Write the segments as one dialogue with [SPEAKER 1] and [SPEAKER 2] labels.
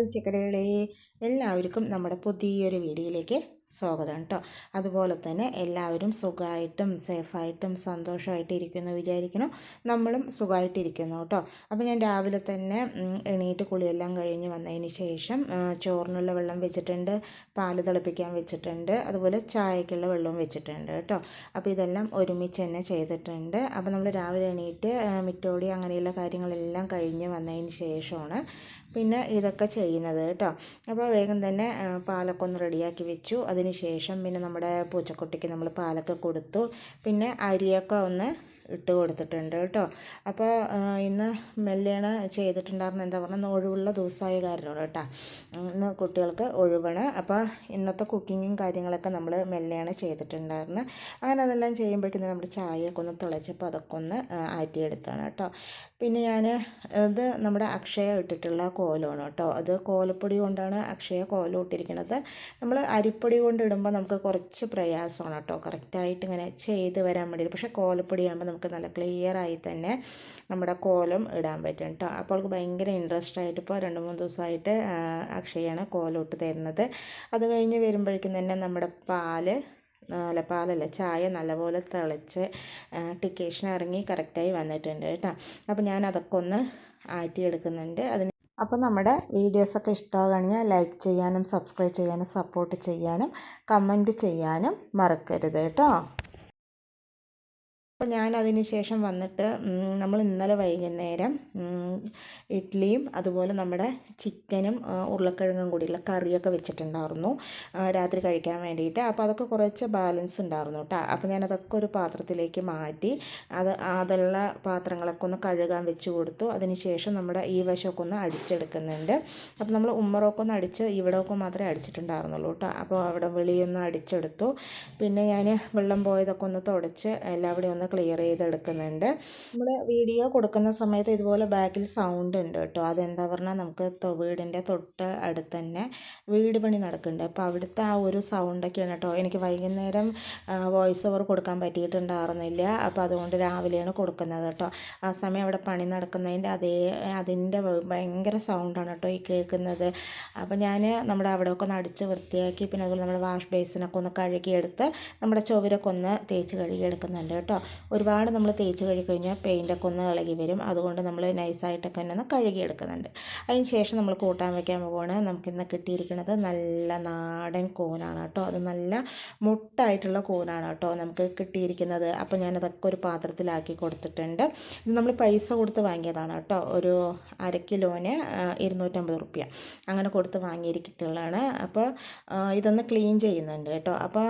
[SPEAKER 1] Hi ചക്കരകളെ, എല്ലാവർക്കും നമ്മുടെ പുതിയൊരു വീഡിയോയിലേക്ക് സ്വാഗതം കേട്ടോ. അതുപോലെ തന്നെ എല്ലാവരും സുഖമായിട്ടും സേഫായിട്ടും സന്തോഷമായിട്ട് ഇരിക്കുന്നു വിചാരിക്കണം. നമ്മളും സുഖമായിട്ടിരിക്കുന്നു കേട്ടോ. അപ്പോൾ ഞാൻ രാവിലെ തന്നെ എണീറ്റ് കുളിയെല്ലാം കഴിഞ്ഞ് വന്നതിന് ശേഷം ചോറിനുള്ള വെള്ളം വെച്ചിട്ടുണ്ട്, പാല് തിളപ്പിക്കാൻ വെച്ചിട്ടുണ്ട്, അതുപോലെ ചായക്കുള്ള വെള്ളവും വെച്ചിട്ടുണ്ട് കേട്ടോ. അപ്പോൾ ഇതെല്ലാം ഒരുമിച്ച് തന്നെ ചെയ്തിട്ടുണ്ട്. അപ്പോൾ നമ്മൾ രാവിലെ എണീറ്റ് മിറ്റോടി അങ്ങനെയുള്ള കാര്യങ്ങളെല്ലാം കഴിഞ്ഞ് വന്നതിന് ശേഷമാണ് പിന്നെ ഇതൊക്കെ ചെയ്യുന്നത് കേട്ടോ. അപ്പോൾ വേഗം തന്നെ പാലൊക്കെ ഒന്ന് റെഡിയാക്കി വെച്ചു. അതിന് ശേഷം പിന്നെ നമ്മുടെ പൂച്ചക്കുട്ടിക്ക് നമ്മൾ പാലൊക്കെ കൊടുത്തു. പിന്നെ അരിയൊക്കെ ഒന്ന് ഇട്ട് കൊടുത്തിട്ടുണ്ട് കേട്ടോ. അപ്പോൾ ഇന്ന് മെല്ലെയാണ് ചെയ്തിട്ടുണ്ടായിരുന്നത്. എന്താ പറഞ്ഞാൽ ഒഴിവുള്ള ദിവസമായ കാരണമാണ് കേട്ടോ. ഇന്ന് കുട്ടികൾക്ക് ഒഴിവാണ്. അപ്പോൾ ഇന്നത്തെ കുക്കിങ്ങും കാര്യങ്ങളൊക്കെ നമ്മൾ മെല്ലെയാണ് ചെയ്തിട്ടുണ്ടായിരുന്നത്. അങ്ങനെ അതെല്ലാം ചെയ്യുമ്പോഴേക്കും നമ്മുടെ ചായയൊക്കെ ഒന്ന് തിളച്ചപ്പോൾ അതൊക്കെ ഒന്ന് ആറ്റിയെടുത്താണ് കേട്ടോ. പിന്നെ ഞാൻ ഇത് നമ്മുടെ അക്ഷയ ഇട്ടിട്ടുള്ള കോലമാണ് കേട്ടോ. അത് കോലപ്പൊടി കൊണ്ടാണ് അക്ഷയ കോലം ഇട്ടിരിക്കുന്നത്. നമ്മൾ അരിപ്പൊടി കൊണ്ട് ഇടുമ്പോൾ നമുക്ക് കുറച്ച് പ്രയാസമാണ് കേട്ടോ, കറക്റ്റായിട്ട് ഇങ്ങനെ ചെയ്ത് വരാൻ വേണ്ടി. പക്ഷേ കോലപ്പൊടി ആകുമ്പോൾ നമുക്ക് നല്ല ക്ലിയറായി തന്നെ നമ്മുടെ കോലം ഇടാൻ പറ്റും കേട്ടോ. അപ്പോൾ ഭയങ്കര ഇൻട്രസ്റ്റ് ആയിട്ട് ഇപ്പോൾ 2-3 ദിവസമായിട്ട് അക്ഷയാണ് കോലം ഇട്ട് തരുന്നത്. അത് കഴിഞ്ഞ് വരുമ്പോഴേക്കും തന്നെ നമ്മുടെ പാലല്ല ചായ നല്ലപോലെ തിളച്ച് ടിക്കേഷൻ ഇറങ്ങി കറക്റ്റായി വന്നിട്ടുണ്ട് കേട്ടോ. അപ്പോൾ ഞാൻ അതൊക്കെ ഒന്ന് ആറ്റിയെടുക്കുന്നുണ്ട്. അപ്പോൾ നമ്മുടെ വീഡിയോസൊക്കെ ഇഷ്ടമാകുകയാണെങ്കിൽ ലൈക്ക് ചെയ്യാനും സബ്സ്ക്രൈബ് ചെയ്യാനും സപ്പോർട്ട് ചെയ്യാനും കമൻറ്റ് ചെയ്യാനും മറക്കരുത് കേട്ടോ. അപ്പോൾ ഞാൻ അതിന് ശേഷം വന്നിട്ട് നമ്മൾ ഇന്നലെ വൈകുന്നേരം ഇഡ്ഡലിയും അതുപോലെ നമ്മുടെ ചിക്കനും ഉരുളക്കിഴങ്ങും കൂടിയുള്ള കറിയൊക്കെ വെച്ചിട്ടുണ്ടായിരുന്നു രാത്രി കഴിക്കാൻ വേണ്ടിയിട്ട്. അപ്പോൾ അതൊക്കെ കുറച്ച് ബാലൻസ് ഉണ്ടായിരുന്നു കേട്ടോ. അപ്പോൾ ഞാനതൊക്കെ ഒരു പാത്രത്തിലേക്ക് മാറ്റി അതുള്ള പാത്രങ്ങളൊക്കെ ഒന്ന് കഴുകാൻ വെച്ച് കൊടുത്തു. അതിന് ശേഷം നമ്മുടെ ഈ വശമൊക്കെ ഒന്ന് അടിച്ചെടുക്കുന്നുണ്ട്. അപ്പോൾ നമ്മൾ ഉമ്മറൊക്കെ ഒന്ന് അടിച്ച് ഇവിടെയൊക്കെ മാത്രമേ അടിച്ചിട്ടുണ്ടായിരുന്നുള്ളൂ കേട്ടോ. അപ്പോൾ അവിടെ വെളിയൊന്ന് അടിച്ചെടുത്തു. പിന്നെ ഞാൻ വെള്ളം പോയതൊക്കെ ഒന്ന് തുടച്ച് എല്ലാവിടെയും ഒന്ന് ക്ലിയർ ചെയ്തെടുക്കുന്നുണ്ട്. നമ്മൾ വീഡിയോ കൊടുക്കുന്ന സമയത്ത് ഇതുപോലെ ബാക്കിൽ സൗണ്ട് ഉണ്ട് കേട്ടോ. അതെന്താ പറഞ്ഞാൽ നമുക്ക് വീടിൻ്റെ തൊട്ട് അടുത്ത് തന്നെ വീട് പണി നടക്കുന്നുണ്ട്. അപ്പോൾ അവിടുത്തെ ആ ഒരു സൗണ്ടൊക്കെയാണ് കേട്ടോ. എനിക്ക് വൈകുന്നേരം വോയിസ് ഓവർ കൊടുക്കാൻ പറ്റിയിട്ടുണ്ടായിരുന്നില്ല. അപ്പോൾ അതുകൊണ്ട് രാവിലെയാണ് കൊടുക്കുന്നത് കേട്ടോ. ആ സമയം അവിടെ പണി നടക്കുന്നതിൻ്റെ അതിൻ്റെ ഭയങ്കര സൗണ്ടാണ് കേട്ടോ ഈ കേൾക്കുന്നത്. അപ്പോൾ ഞാൻ നമ്മുടെ അവിടെയൊക്കെ ഒന്ന് അടിച്ച് വൃത്തിയാക്കി പിന്നെ അതുപോലെ നമ്മുടെ വാഷ് ബേസിനൊക്കെ ഒന്ന് കഴുകിയെടുത്ത് നമ്മുടെ ചുവരൊക്കെ ഒന്ന് തേച്ച് കഴുകിയെടുക്കുന്നുണ്ട് കേട്ടോ. ഒരുപാട് നമ്മൾ തേച്ച് കഴുകിക്കഴിഞ്ഞാൽ പെയിൻ്റൊക്കെ ഒന്ന് ഇളകി വരും. അതുകൊണ്ട് നമ്മൾ നൈസായിട്ടൊക്കെ തന്നെ ഒന്ന് കഴുകിയെടുക്കുന്നുണ്ട്. അതിന് ശേഷം നമ്മൾ കൂട്ടാൻ വയ്ക്കാൻ പോകുകയാണ്. നമുക്കിന്ന് കിട്ടിയിരിക്കുന്നത് നല്ല നാടൻ കൂനാണ് കേട്ടോ. അത് നല്ല മുട്ടായിട്ടുള്ള കൂനാണ് കേട്ടോ നമുക്ക് കിട്ടിയിരിക്കുന്നത്. അപ്പോൾ ഞാനതൊക്കെ ഒരു പാത്രത്തിലാക്കി കൊടുത്തിട്ടുണ്ട്. ഇത് നമ്മൾ പൈസ കൊടുത്ത് വാങ്ങിയതാണ് കേട്ടോ. ഒരു 1/2 കിലോന് 250 റുപ്യ അങ്ങനെ കൊടുത്ത് വാങ്ങിയിരിക്കുന്നുള്ളതാണ്. അപ്പോൾ ഇതൊന്ന് ക്ലീൻ ചെയ്യുന്നുണ്ട് കേട്ടോ. അപ്പോൾ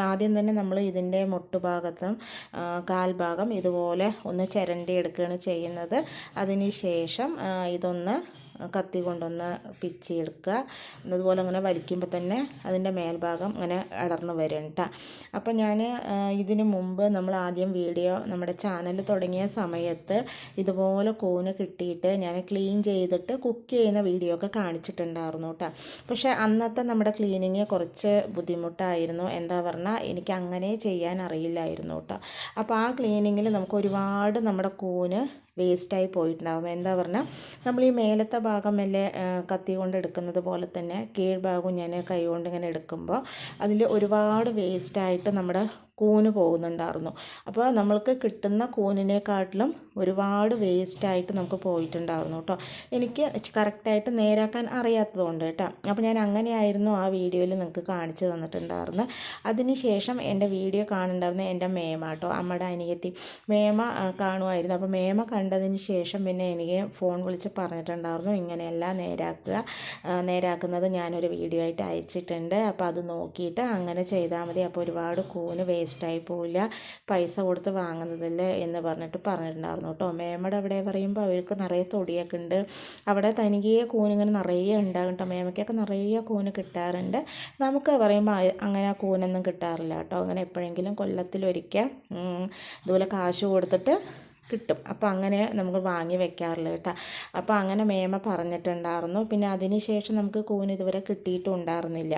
[SPEAKER 1] ആദ്യം തന്നെ നമ്മൾ ഇതിൻ്റെ മുട്ടുഭാഗത്തും കാൽഭാഗം ഇതുപോലെ ഒന്ന് ചിരണ്ടി എടുക്കുകയാണ് ചെയ്യുന്നത്. അതിന് ശേഷം ഇതൊന്ന് കത്തി കൊണ്ടൊന്ന് പിച്ചിയെടുക്കുക. അതുപോലെ അങ്ങനെ വലിക്കുമ്പോൾ തന്നെ അതിൻ്റെ മേൽഭാഗം ഇങ്ങനെ അടർന്ന് വരും കേട്ടോ. അപ്പോൾ ഞാൻ ഇതിന് മുമ്പ് നമ്മൾ ആദ്യം വീഡിയോ നമ്മുടെ ചാനൽ തുടങ്ങിയ സമയത്ത് ഇതുപോലെ കൂന് കിട്ടിയിട്ട് ഞാൻ ക്ലീൻ ചെയ്തിട്ട് കുക്ക് ചെയ്യുന്ന വീഡിയോ ഒക്കെ കാണിച്ചിട്ടുണ്ടായിരുന്നു കേട്ടോ. പക്ഷേ അന്നത്തെ നമ്മുടെ ക്ലീനിങ് കുറച്ച് ബുദ്ധിമുട്ടായിരുന്നു. എന്താ പറഞ്ഞാൽ എനിക്ക് അങ്ങനെ ചെയ്യാൻ അറിയില്ലായിരുന്നു കേട്ടോ. അപ്പോൾ ആ ക്ലീനിങ്ങിൽ നമുക്ക് ഒരുപാട് നമ്മുടെ കൂന് വേസ്റ്റായി പോയിട്ടുണ്ടാകും. എന്താ പറഞ്ഞാൽ നമ്മൾ ഈ മേലത്തെ ഭാഗം മെല്ലെ കത്തി കൊണ്ട് എടുക്കുന്നത് പോലെ തന്നെ കീഴ്ഭാഗവും ഞാൻ കൈ കൊണ്ട് ഇങ്ങനെ എടുക്കുമ്പോൾ അതിൽ ഒരുപാട് വേസ്റ്റായിട്ട് നമ്മുടെ കൂന് പോകുന്നുണ്ടായിരുന്നു. അപ്പോൾ നമ്മൾക്ക് കിട്ടുന്ന കൂനിനെക്കാട്ടിലും ഒരുപാട് വേസ്റ്റായിട്ട് നമുക്ക് പോയിട്ടുണ്ടായിരുന്നു കേട്ടോ. എനിക്ക് കറക്റ്റായിട്ട് നേരാക്കാൻ അറിയാത്തതുകൊണ്ട് കേട്ടോ. അപ്പോൾ ഞാൻ അങ്ങനെയായിരുന്നു ആ വീഡിയോയിൽ നിങ്ങൾക്ക് കാണിച്ചു തന്നിട്ടുണ്ടായിരുന്നു. അതിന് ശേഷം എൻ്റെ വീഡിയോ കാണുന്നുണ്ടായിരുന്നു എൻ്റെ മേമ കേട്ടോ, അമ്മയുടെ അനിയത്തി മേമ കാണുമായിരുന്നു. അപ്പോൾ മേമ കണ്ടതിന് ശേഷം പിന്നെ എനിക്ക് ഫോൺ വിളിച്ച് പറഞ്ഞിട്ടുണ്ടായിരുന്നു ഇങ്ങനെയെല്ലാം നേരാക്കുന്നത് ഞാനൊരു വീഡിയോ ആയിട്ട് അയച്ചിട്ടുണ്ട്. അപ്പോൾ അത് നോക്കിയിട്ട് അങ്ങനെ ചെയ്താൽ മതി. അപ്പോൾ ഒരുപാട് കൂന് വേസ്റ്റായി പോവില്ല, പൈസ കൊടുത്ത് വാങ്ങുന്നതല്ലേ എന്ന് പറഞ്ഞിട്ടുണ്ടായിരുന്നു കേട്ടോ. മേമയുടെ അവിടെ പറയുമ്പോൾ അവർക്ക് നിറയെ തൊടിയൊക്കെ ഉണ്ട്. അവിടെ തനിയെ കൂനിങ്ങനെ നിറയെ ഉണ്ടാകും കേട്ടോ. മേമയ്ക്കൊക്കെ നിറയെ കൂന് കിട്ടാറുണ്ട്. നമുക്ക് പറയുമ്പോൾ അങ്ങനെ ആ കൂനൊന്നും കിട്ടാറില്ല കേട്ടോ. അങ്ങനെ എപ്പോഴെങ്കിലും കൊല്ലത്തിലൊരിക്കൽ ഇതുപോലെ കാശ് കൊടുത്തിട്ട് കിട്ടും. അപ്പോൾ അങ്ങനെ നമുക്ക് വാങ്ങി വെക്കാറില്ല കേട്ടോ. അപ്പോൾ അങ്ങനെ മേമ പറഞ്ഞിട്ടുണ്ടായിരുന്നു. പിന്നെ അതിന് ശേഷം നമുക്ക് കൂന് ഇതുവരെ കിട്ടിയിട്ടും ഉണ്ടായിരുന്നില്ല.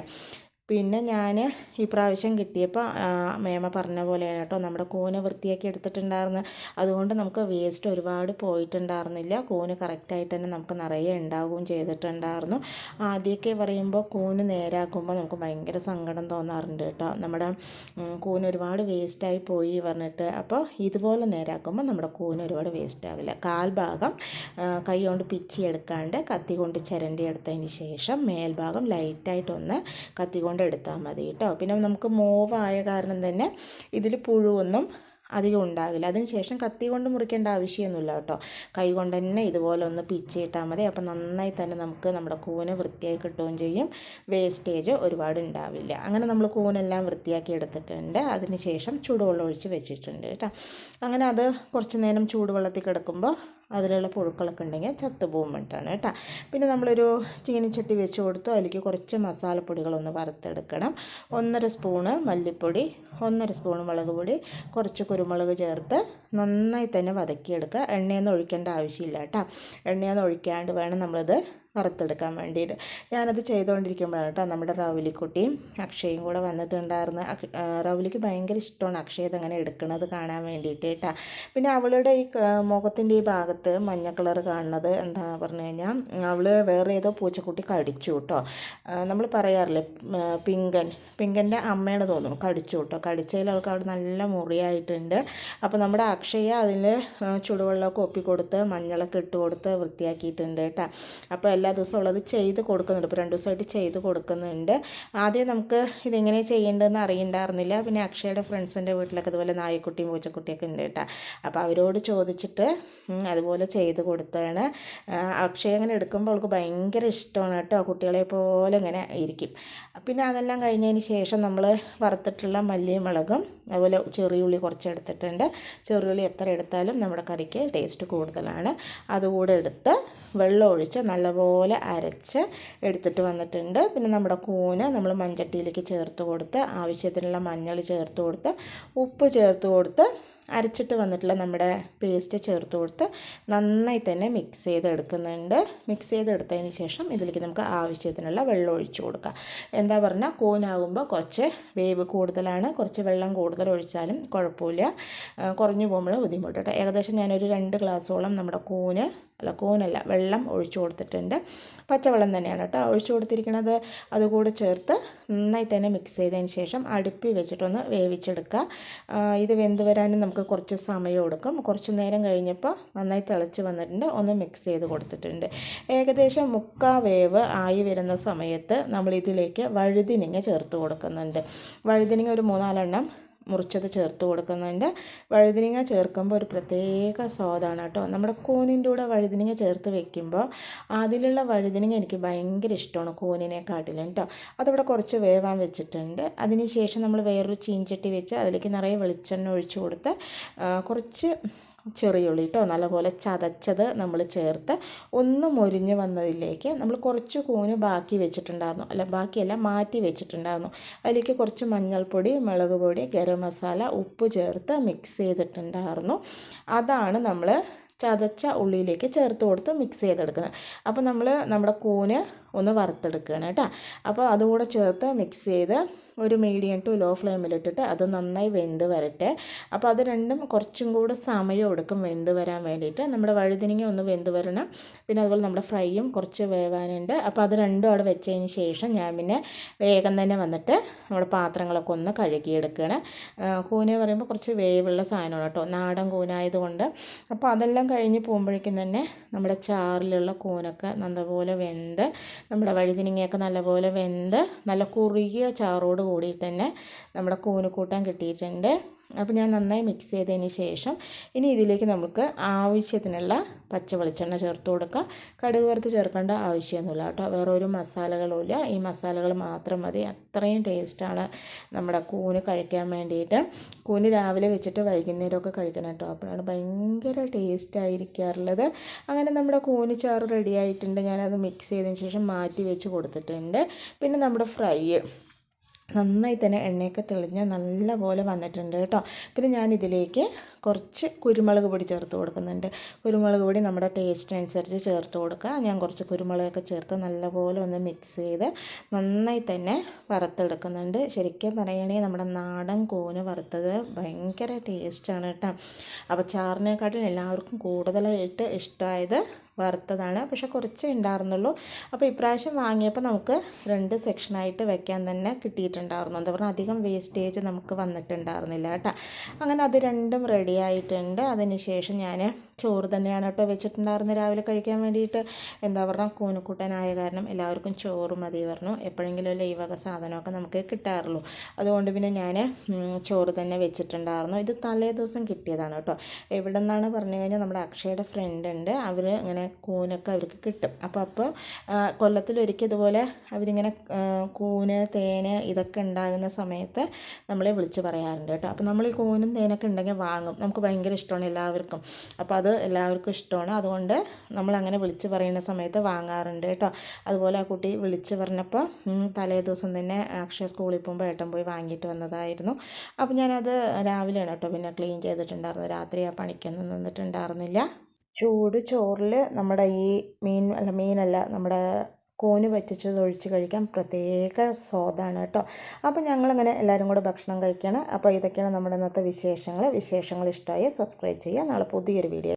[SPEAKER 1] പിന്നെ ഞാൻ ഈ പ്രാവശ്യം കിട്ടിയപ്പോൾ മേമ പറഞ്ഞ പോലെയാണ് കേട്ടോ നമ്മുടെ കൂന് വൃത്തിയാക്കി എടുത്തിട്ടുണ്ടായിരുന്നു. അതുകൊണ്ട് നമുക്ക് വേസ്റ്റ് ഒരുപാട് പോയിട്ടുണ്ടായിരുന്നില്ല. കൂന് കറക്റ്റായിട്ട് തന്നെ നമുക്ക് നിറയെ ഉണ്ടാവുകയും ചെയ്തിട്ടുണ്ടായിരുന്നു. ആദ്യമൊക്കെ പറയുമ്പോൾ കൂന് നേരാക്കുമ്പോൾ നമുക്ക് ഭയങ്കര സങ്കടം തോന്നാറുണ്ട് കേട്ടോ. നമ്മുടെ കൂന് ഒരുപാട് വേസ്റ്റായി പോയി പറഞ്ഞിട്ട്. അപ്പോൾ ഇതുപോലെ നേരാക്കുമ്പോൾ നമ്മുടെ കൂന് ഒരുപാട് വേസ്റ്റ് ആവില്ല. കാൽഭാഗം കൈ കൊണ്ട് പിച്ചി എടുക്കാണ്ട് കത്തി കൊണ്ട് ചിരണ്ടി എടുത്തതിന് ശേഷം മേൽഭാഗം ലൈറ്റായിട്ടൊന്ന് കത്തി കൊണ്ട് എടുത്താൽ മതി കേട്ടോ. പിന്നെ നമുക്ക് മോവായ കാരണം തന്നെ ഇതിൽ പുഴുവൊന്നും അധികം ഉണ്ടാകില്ല. അതിന് ശേഷം കത്തി കൊണ്ട് മുറിക്കേണ്ട ആവശ്യമൊന്നുമില്ല കേട്ടോ. കൈ കൊണ്ട് തന്നെ ഇതുപോലെ ഒന്ന് പിച്ചിയിട്ടാൽ മതി. അപ്പം നന്നായി തന്നെ നമുക്ക് നമ്മുടെ കൂന് വൃത്തിയായി കിട്ടുകയും ചെയ്യും. വേസ്റ്റേജ് ഒരുപാട് ഉണ്ടാവില്ല. അങ്ങനെ നമ്മൾ കൂനെല്ലാം വൃത്തിയാക്കി എടുത്തിട്ടുണ്ട്. അതിന് ശേഷം ചൂടുവെള്ളം ഒഴിച്ച് വെച്ചിട്ടുണ്ട് കേട്ടോ. അങ്ങനെ അത് കുറച്ച് നേരം ചൂടുവെള്ളത്തിൽ കിടക്കുമ്പോൾ അതിലുള്ള പുഴുക്കളൊക്കെ ഉണ്ടെങ്കിൽ ചത്തുപോകും വേണ്ടിയിട്ടാണ് കേട്ടോ. പിന്നെ നമ്മളൊരു ചീനിച്ചട്ടി വെച്ച് കൊടുത്തു. അതിലേക്ക് കുറച്ച് മസാലപ്പൊടികളൊന്ന് വറുത്തെടുക്കണം. 1.5 സ്പൂണ് മല്ലിപ്പൊടി, 1.5 സ്പൂണ് മുളക് പൊടി, കുറച്ച് കുരുമുളക് ചേർത്ത് നന്നായി തന്നെ വതക്കിയെടുക്കുക. എണ്ണയൊന്നും ഒഴിക്കേണ്ട ആവശ്യമില്ല കേട്ടോ. എണ്ണയൊന്നും ഒഴിക്കാണ്ട് വേണം നമ്മളിത് വറുത്തെടുക്കാൻ വേണ്ടിയിട്ട്. ഞാനത് ചെയ്തുകൊണ്ടിരിക്കുമ്പോഴാണ് കേട്ടോ നമ്മുടെ റൗലിക്കുട്ടിയും അക്ഷയും കൂടെ വന്നിട്ടുണ്ടായിരുന്നു. റൗലിക്ക് ഭയങ്കര ഇഷ്ടമാണ് അക്ഷയ ഇതങ്ങനെ എടുക്കുന്നത് കാണാൻ വേണ്ടിയിട്ട് കേട്ടോ. പിന്നെ അവളുടെ ഈ മുഖത്തിൻ്റെ ഈ ഭാഗത്ത് മഞ്ഞ കളർ കാണുന്നത് എന്താണെന്ന് പറഞ്ഞു കഴിഞ്ഞാൽ അവൾ വേറെ ഏതോ പൂച്ചക്കുട്ടി കടിച്ചു കേട്ടോ. നമ്മൾ പറയാറില്ലേ പിങ്കൻ്റെ അമ്മയാണ് തോന്നുന്നു കടിച്ചു കേട്ടോ. കടിച്ചതിൽ അവൾക്ക് അവിടെ നല്ല മുറിയായിട്ടുണ്ട്. അപ്പോൾ നമ്മുടെ അക്ഷയ അതിൽ ചുടുവെള്ളമൊക്കെ ഒപ്പിക്കൊടുത്ത് മഞ്ഞളൊക്കെ ഇട്ട് കൊടുത്ത് വൃത്തിയാക്കിയിട്ടുണ്ട് കേട്ടോ. അപ്പോൾ എല്ലാ ദിവസവും ഉള്ളത് ചെയ്ത് കൊടുക്കുന്നുണ്ട്. ഇപ്പോൾ 2 ദിവസമായിട്ട് ചെയ്ത് കൊടുക്കുന്നുണ്ട്. ആദ്യം നമുക്ക് ഇതെങ്ങനെ ചെയ്യേണ്ടതെന്ന് അറിയണ്ടായിരുന്നില്ല. പിന്നെ അക്ഷയുടെ ഫ്രണ്ട്സിൻ്റെ വീട്ടിലൊക്കെ അതുപോലെ നായ്ക്കുട്ടിയും പൂച്ചക്കുട്ടിയൊക്കെ ഉണ്ട് കേട്ടോ. അപ്പോൾ അവരോട് ചോദിച്ചിട്ട് അതുപോലെ ചെയ്ത് കൊടുത്തതാണ്. അക്ഷയ അങ്ങനെ എടുക്കുമ്പോൾ അവൾക്ക് ഭയങ്കര ഇഷ്ടമാണ് കേട്ടോ. കുട്ടികളെ പോലെ ഇങ്ങനെ ഇരിക്കും. പിന്നെ അതെല്ലാം കഴിഞ്ഞതിന് ശേഷം നമ്മൾ വറുത്തിട്ടുള്ള മല്ലിയും മുളകും അതുപോലെ ചെറിയുള്ളി കുറച്ച് എടുത്തിട്ടുണ്ട്. ചെറിയുള്ളി എത്ര എടുത്താലും നമ്മുടെ കറിക്ക് ടേസ്റ്റ് കൂടുതലാണ്. അതുകൂടെ എടുത്ത് വെള്ളം ഒഴിച്ച് നല്ലപോലെ അരച്ച് എടുത്തിട്ട് വന്നിട്ടുണ്ട്. പിന്നെ നമ്മുടെ കൂന് നമ്മൾ മൺചട്ടിയിലേക്ക് ചേർത്ത് കൊടുത്ത് ആവശ്യത്തിനുള്ള മഞ്ഞൾ ചേർത്ത് കൊടുത്ത് ഉപ്പ് ചേർത്ത് കൊടുത്ത് അരച്ചിട്ട് വന്നിട്ടുള്ള നമ്മുടെ പേസ്റ്റ് ചേർത്ത് കൊടുത്ത് നന്നായി തന്നെ മിക്സ് ചെയ്തെടുക്കുന്നുണ്ട്. മിക്സ് ചെയ്തെടുത്തതിന് ശേഷം ഇതിലേക്ക് നമുക്ക് ആവശ്യത്തിനുള്ള വെള്ളം ഒഴിച്ചു കൊടുക്കാം. എന്താ പറഞ്ഞാൽ കൂനാകുമ്പോൾ കുറച്ച് വേവ് കൂടുതലാണ്. കുറച്ച് വെള്ളം കൂടുതൽ ഒഴിച്ചാലും കുഴപ്പമില്ല. കുറഞ്ഞു പോകുമ്പോൾ ബുദ്ധിമുട്ട് കേട്ടോ. ഏകദേശം ഞാനൊരു 2 ഗ്ലാസ്സോളം നമ്മുടെ കൂനല്ല വെള്ളം ഒഴിച്ചു കൊടുത്തിട്ടുണ്ട്. പച്ചവെള്ളം തന്നെയാണ് കേട്ടോ ഒഴിച്ചു കൊടുത്തിരിക്കുന്നത്. അതുകൂടെ ചേർത്ത് നന്നായി തന്നെ മിക്സ് ചെയ്തതിന് ശേഷം അടുപ്പിൽ വെച്ചിട്ടൊന്ന് വേവിച്ചെടുക്കുക. ഇത് വെന്ത് വരാനും നമുക്ക് കുറച്ച് സമയം എടുക്കും. കുറച്ച് നേരം കഴിഞ്ഞപ്പോൾ നന്നായി തിളച്ച് വന്നിട്ടുണ്ട്. ഒന്ന് മിക്സ് ചെയ്ത് കൊടുത്തിട്ടുണ്ട്. ഏകദേശം 3/4 വേവ് ആയി വരുന്ന സമയത്ത് നമ്മളിതിലേക്ക് വഴുതിനിങ്ങ ചേർത്ത് കൊടുക്കുന്നുണ്ട്. വഴുതിനിങ്ങ ഒരു 3-4 എണ്ണം മുറിച്ചത് ചേർത്ത് കൊടുക്കുന്നുണ്ട്. വഴുതിനിങ്ങ ചേർക്കുമ്പോൾ ഒരു പ്രത്യേക സ്വാദാണ് കേട്ടോ. നമ്മുടെ കൂനിൻ്റെ കൂടെ വഴുതിനിങ്ങ ചേർത്ത് വെക്കുമ്പോൾ അതിലുള്ള വഴുതിനിങ്ങ എനിക്ക് ഭയങ്കര ഇഷ്ടമാണ് കൂനിനെക്കാട്ടിലും കേട്ടോ. അതവിടെ കുറച്ച് വേവാൻ വെച്ചിട്ടുണ്ട്. അതിന് ശേഷം നമ്മൾ വേറൊരു ചീൻചട്ടി വെച്ച് അതിലേക്ക് നിറയെ വെളിച്ചെണ്ണ ഒഴിച്ച് കൊടുത്ത് കുറച്ച് ചെറിയുള്ളി കേട്ടോ നല്ലപോലെ ചതച്ചത് നമ്മൾ ചേർത്ത് ഒന്ന് മൊരിഞ്ഞ് വന്നതിലേക്ക് നമ്മൾ കുറച്ച് കൂന് ബാക്കി വെച്ചിട്ടുണ്ടായിരുന്നു. ബാക്കിയല്ല മാറ്റി വെച്ചിട്ടുണ്ടായിരുന്നു. അതിലേക്ക് കുറച്ച് മഞ്ഞൾപ്പൊടി, മുളക് പൊടി, ഗരം മസാല, ഉപ്പ് ചേർത്ത് മിക്സ് ചെയ്തിട്ടുണ്ടായിരുന്നു. അതാണ് നമ്മൾ ചതച്ച ഉള്ളിയിലേക്ക് ചേർത്ത് കൊടുത്ത് മിക്സ് ചെയ്തെടുക്കുന്നത്. അപ്പോൾ നമ്മൾ നമ്മുടെ കൂന് ഒന്ന് വറുത്തെടുക്കുകയാണ് കേട്ടോ. അപ്പോൾ അതുകൂടെ ചേർത്ത് മിക്സ് ചെയ്ത് ഒരു മീഡിയം ടു ലോ ഫ്ലെയിമിലിട്ടിട്ട് അത് നന്നായി വെന്ത് വരട്ടെ. അപ്പോൾ അത് രണ്ടും കുറച്ചും കൂടെ സമയം എടുക്കും വെന്ത് വരാൻ വേണ്ടിയിട്ട്. നമ്മുടെ വഴുതിനിങ്ങ ഒന്ന് വെന്ത് വരണം. പിന്നെ അതുപോലെ നമ്മുടെ ഫ്രൈയും കുറച്ച് വേവാനുണ്ട്. അപ്പോൾ അത് രണ്ടും അവിടെ വെച്ചതിന് ശേഷം ഞാൻ പിന്നെ വേഗം തന്നെ വന്നിട്ട് നമ്മുടെ പാത്രങ്ങളൊക്കെ ഒന്ന് കഴുകിയെടുക്കുകയാണ്. കൂന പറയുമ്പോൾ കുറച്ച് വേവുള്ള സാധനമാണ് കേട്ടോ, നാടൻ കൂനായതുകൊണ്ട്. അപ്പോൾ അതെല്ലാം കഴിഞ്ഞ് പോകുമ്പോഴേക്കും തന്നെ നമ്മുടെ ചാറിലുള്ള കൂനൊക്കെ നല്ലപോലെ വെന്ത് നമ്മുടെ വഴുതിനിങ്ങയൊക്കെ നല്ലപോലെ വെന്ത് നല്ല കുറുകിയ ചാറോട് കൂടിയിട്ട് തന്നെ നമ്മുടെ കൂനുകൂട്ടാൻ കിട്ടിയിട്ടുണ്ട്. അപ്പോൾ ഞാൻ നന്നായി മിക്സ് ചെയ്തതിന് ശേഷം ഇനി ഇതിലേക്ക് നമുക്ക് ആവശ്യത്തിനുള്ള പച്ച വെളിച്ചെണ്ണ ചേർത്ത് കൊടുക്കുക. കടുക് വറുത്ത് ചേർക്കേണ്ട ആവശ്യമൊന്നുമില്ല കേട്ടോ. വേറെ ഒരു മസാലകളുമില്ല. ഈ മസാലകൾ മാത്രം മതി. അത്രയും ടേസ്റ്റാണ് നമ്മുടെ കൂന് കഴിക്കാൻ വേണ്ടിയിട്ട്. കൂന് രാവിലെ വെച്ചിട്ട് വൈകുന്നേരമൊക്കെ കഴിക്കണം കേട്ടോ. അപ്പോഴാണ് ഭയങ്കര ടേസ്റ്റ് ആയിരിക്കാറുള്ളത്. അങ്ങനെ നമ്മുടെ കൂന് ചാറ് റെഡി ആയിട്ടുണ്ട്. ഞാനത് മിക്സ് ചെയ്തതിന് ശേഷം മാറ്റി വെച്ച് കൊടുത്തിട്ടുണ്ട്. പിന്നെ നമ്മുടെ ഫ്രൈ നന്നായി തന്നെ എണ്ണയൊക്കെ തെളിഞ്ഞ് നല്ല പോലെ വന്നിട്ടുണ്ട് കേട്ടോ. പിന്നെ ഞാനിതിലേക്ക് കുറച്ച് കുരുമുളക് പൊടി ചേർത്ത് കൊടുക്കുന്നുണ്ട്. കുരുമുളക് പൊടി നമ്മുടെ ടേസ്റ്റിനനുസരിച്ച് ചേർത്ത് കൊടുക്കുക. ഞാൻ കുറച്ച് കുരുമുളകൊക്കെ ചേർത്ത് നല്ലപോലെ ഒന്ന് മിക്സ് ചെയ്ത് നന്നായി തന്നെ വറുത്തെടുക്കുന്നുണ്ട്. ശരിക്കും പറയുകയാണെങ്കിൽ നമ്മുടെ നാടൻ കൂന് വറുത്തത് ഭയങ്കര ടേസ്റ്റാണ് കേട്ടോ. അപ്പോൾ ചാറിനെക്കാട്ടിലും എല്ലാവർക്കും കൂടുതലായിട്ട് ഇഷ്ടമായത് വറുത്തതാണ്. പക്ഷെ കുറച്ചേ ഉണ്ടായിരുന്നുള്ളൂ. അപ്പോൾ ഇപ്രാവശ്യം വാങ്ങിയപ്പോൾ നമുക്ക് 2 സെക്ഷനായിട്ട് വെക്കാൻ തന്നെ കിട്ടിയിട്ടുണ്ടായിരുന്നു. എന്താ പറഞ്ഞാൽ അധികം വേസ്റ്റേജ് നമുക്ക് വന്നിട്ടുണ്ടായിരുന്നില്ല കേട്ടോ. അങ്ങനെ അത് രണ്ടും റെഡി ആയിട്ടുണ്ട്. അതിന് ശേഷം ഞാൻ ചോറ് തന്നെയാണ് കേട്ടോ വെച്ചിട്ടുണ്ടായിരുന്നത് രാവിലെ കഴിക്കാൻ വേണ്ടിയിട്ട്. എന്താ പറഞ്ഞാൽ കൂനക്കൂട്ടനായ കാരണം എല്ലാവർക്കും ചോറ് മതി പറഞ്ഞു. എപ്പോഴെങ്കിലും ഈ വക സാധനമൊക്കെ നമുക്ക് കിട്ടാറുള്ളൂ. അതുകൊണ്ട് പിന്നെ ഞാൻ ചോറ് തന്നെ വെച്ചിട്ടുണ്ടായിരുന്നു. ഇത് തലേ ദിവസം കിട്ടിയതാണ് കേട്ടോ. എവിടെ നിന്നാണ് പറഞ്ഞു കഴിഞ്ഞാൽ നമ്മുടെ അക്ഷയുടെ ഫ്രണ്ട് ഉണ്ട്. അവർ ഇങ്ങനെ കൂനൊക്കെ അവർക്ക് കിട്ടും. അപ്പോൾ കൊല്ലത്തിലൊരിക്കൽ ഇതുപോലെ അവരിങ്ങനെ കൂന് തേന് ഇതൊക്കെ ഉണ്ടാകുന്ന സമയത്ത് നമ്മളെ വിളിച്ച് പറയാറുണ്ട് കേട്ടോ. അപ്പോൾ നമ്മൾ ഈ കൂനും തേനൊക്കെ ഉണ്ടെങ്കിൽ വാങ്ങും. നമുക്ക് ഭയങ്കര ഇഷ്ടമാണ് എല്ലാവർക്കും. അപ്പോൾ അത് എല്ലാവർക്കും ഇഷ്ടമാണ്. അതുകൊണ്ട് നമ്മളങ്ങനെ വിളിച്ച് പറയുന്ന സമയത്ത് വാങ്ങാറുണ്ട് കേട്ടോ. അതുപോലെ ആ കുട്ടി വിളിച്ച് പറഞ്ഞപ്പോൾ തലേ ദിവസം തന്നെ അക്ഷയ സ്കൂളിൽ പോകുമ്പോൾ ഏട്ടൻ പോയി വാങ്ങിയിട്ട് വന്നതായിരുന്നു. അപ്പോൾ ഞാനത് രാവിലെയാണ് കേട്ടോ പിന്നെ ക്ലീൻ ചെയ്തിട്ടുണ്ടായിരുന്നത്. രാത്രി ആ പണിക്കൊന്നും നിന്നിട്ടുണ്ടായിരുന്നില്ല. ചൂട് ചോറിൽ നമ്മുടെ ഈ മീനല്ല നമ്മുടെ കൂന് വറ്റിച്ചത് ഒഴിച്ച് കഴിക്കാൻ പ്രത്യേക സ്വാദാണ് കേട്ടോ. അപ്പോൾ ഞങ്ങളിങ്ങനെ എല്ലാവരും കൂടെ ഭക്ഷണം കഴിക്കുകയാണ്. അപ്പോൾ ഇതൊക്കെയാണ് നമ്മുടെ ഇന്നത്തെ വിശേഷങ്ങൾ. വിശേഷങ്ങൾ ഇഷ്ടമായി സബ്സ്ക്രൈബ് ചെയ്യുക. നാളെ പുതിയൊരു വീഡിയോ